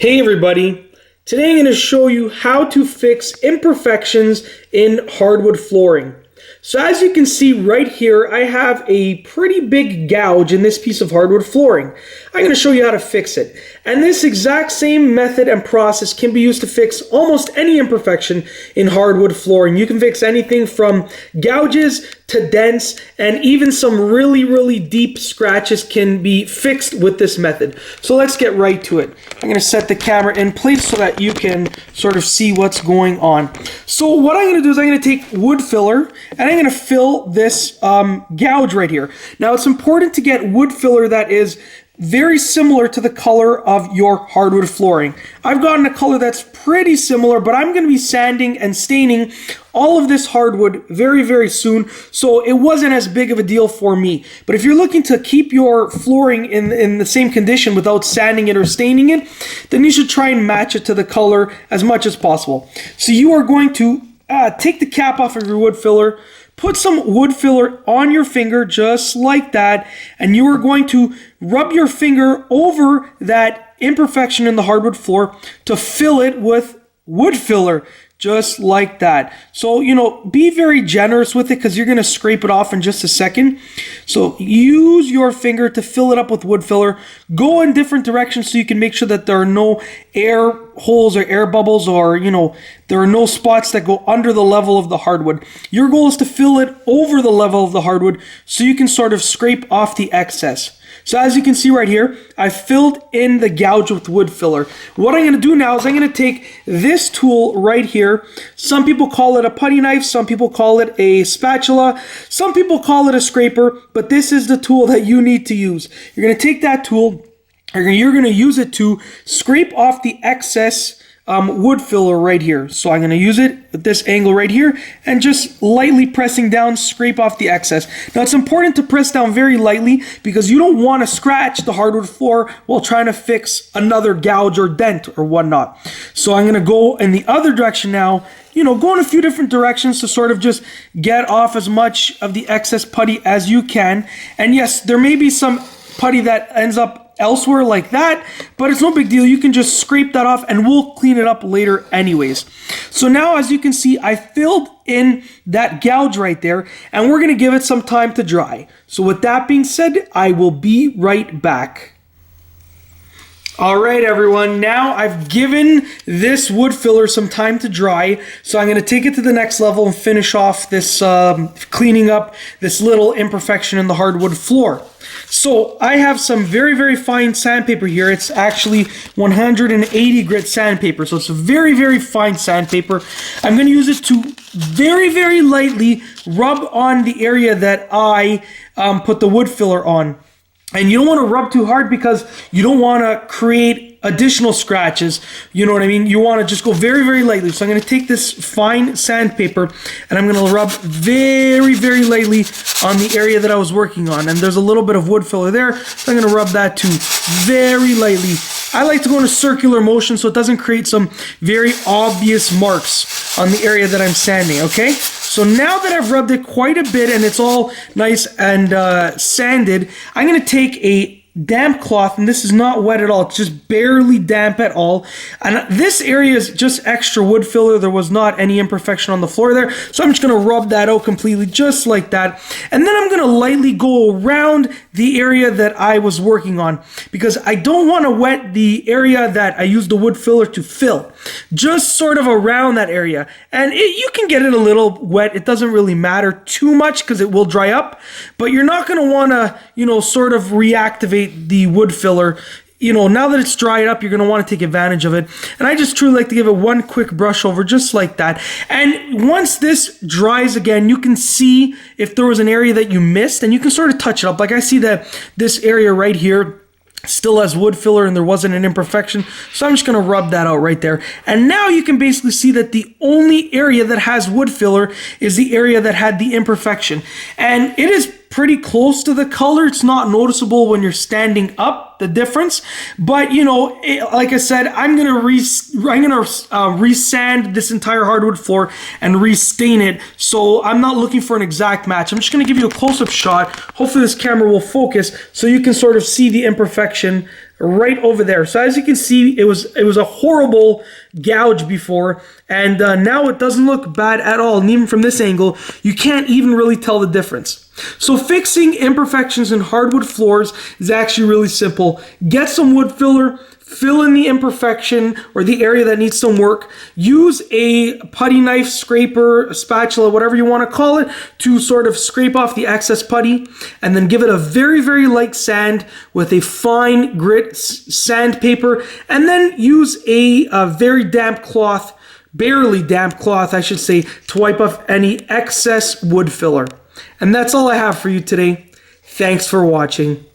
Hey everybody, today I'm going to show you how to fix imperfections in hardwood flooring. So as you can see right here, I have a pretty big gouge in this piece of hardwood flooring. I'm going to show you how to fix it. And this exact same method and process can be used to fix almost any imperfection in hardwood flooring. You can fix anything from gouges to dents, and even some really deep scratches can be fixed with this method. So let's get right to it. I'm going to set the camera in place so that you can sort of see what's going on. So what I'm going to do is I'm going to take wood filler and I'm going to fill this gouge right here. Now it's important to get wood filler that is very similar to the color of your hardwood flooring. I've gotten a color that's pretty similar, but I'm going to be sanding and staining all of this hardwood very soon, so it wasn't as big of a deal for me. But if you're looking to keep your flooring in the same condition without sanding it or staining it, then you should try and match it to the color as much as possible. So you are going to take the cap off of your wood filler, put some wood filler on your finger just like that, and you are going to rub your finger over that imperfection in the hardwood floor to fill it with wood filler just like that. So, be very generous with it because you're going to scrape it off in just a second. So use your finger to fill it up with wood filler. Go in different directions so you can make sure that there are no air holes or air bubbles, or there are no spots that go under the level of the hardwood. Your goal is to fill it over the level of the hardwood so you can sort of scrape off the excess. So as you can see right here, I filled in the gouge with wood filler. What I'm going to do now is I'm going to take this tool right here. Some people call it a putty knife, some people call it a spatula, some people call it a scraper, but this is the tool that you need to use. You're going to take that tool, you're going to use it to scrape off the excess wood filler right here. So I'm going to use it at this angle right here and just lightly pressing down, scrape off the excess. Now it's important to press down very lightly because you don't want to scratch the hardwood floor while trying to fix another gouge or dent or whatnot. So I'm going to go in the other direction now, go in a few different directions to sort of just get off as much of the excess putty as you can. And yes, there may be some putty that ends up elsewhere like that, but it's no big deal. You can just scrape that off and we'll clean it up later anyways. So now as you can see, I filled in that gouge right there and we're going to give it some time to dry. So with that being said, I will be right back. All right, everyone, now I've given this wood filler some time to dry, so I'm going to take it to the next level and finish off this cleaning up this little imperfection in the hardwood floor. So I have some very fine sandpaper here. It's actually 180 grit sandpaper, so it's a very fine sandpaper. I'm going to use it to very lightly rub on the area that I put the wood filler on. And you don't want to rub too hard because you don't want to create additional scratches. You know what I mean? You want to just go very lightly. So I'm going to take this fine sandpaper and I'm going to rub very lightly on the area that I was working on. And there's a little bit of wood filler there, so I'm going to rub that too very lightly. I like to go in a circular motion so it doesn't create some very obvious marks on the area that I'm sanding, okay? So now that I've rubbed it quite a bit and it's all nice and sanded, I'm going to take a damp cloth, and this is not wet at all, it's just barely damp at all, and this area is just extra wood filler. There was not any imperfection on the floor there, so I'm just going to rub that out completely just like that, and then I'm going to lightly go around the area that I was working on because I don't want to wet the area that I used the wood filler to fill, just sort of around that area. And you can get it a little wet, it doesn't really matter too much because it will dry up, but you're not going to want to sort of reactivate the wood filler. Now that it's dried up, you're going to want to take advantage of it. And I just truly like to give it one quick brush over just like that. And once this dries again, you can see if there was an area that you missed and you can sort of touch it up. Like I see that this area right here still has wood filler and there wasn't an imperfection, so I'm just going to rub that out right there. And now you can basically see that the only area that has wood filler is the area that had the imperfection, and it is pretty close to the color. It's not noticeable when you're standing up, the difference, but like I said, I'm gonna resand this entire hardwood floor and restain it, so I'm not looking for an exact match. I'm just gonna give you a close-up shot. Hopefully this camera will focus so you can sort of see the imperfection right over there. So as you can see, it was a horrible gouge before, and now it doesn't look bad at all. And even from this angle, you can't even really tell the difference. So fixing imperfections in hardwood floors is actually really simple. Get some wood filler, fill in the imperfection or the area that needs some work. Use a putty knife, scraper, a spatula, whatever you want to call it, to sort of scrape off the excess putty, and then give it a very, very light sand with a fine grit sandpaper, and then use a very damp cloth, barely damp cloth, I should say, to wipe off any excess wood filler. And that's all I have for you today. Thanks for watching.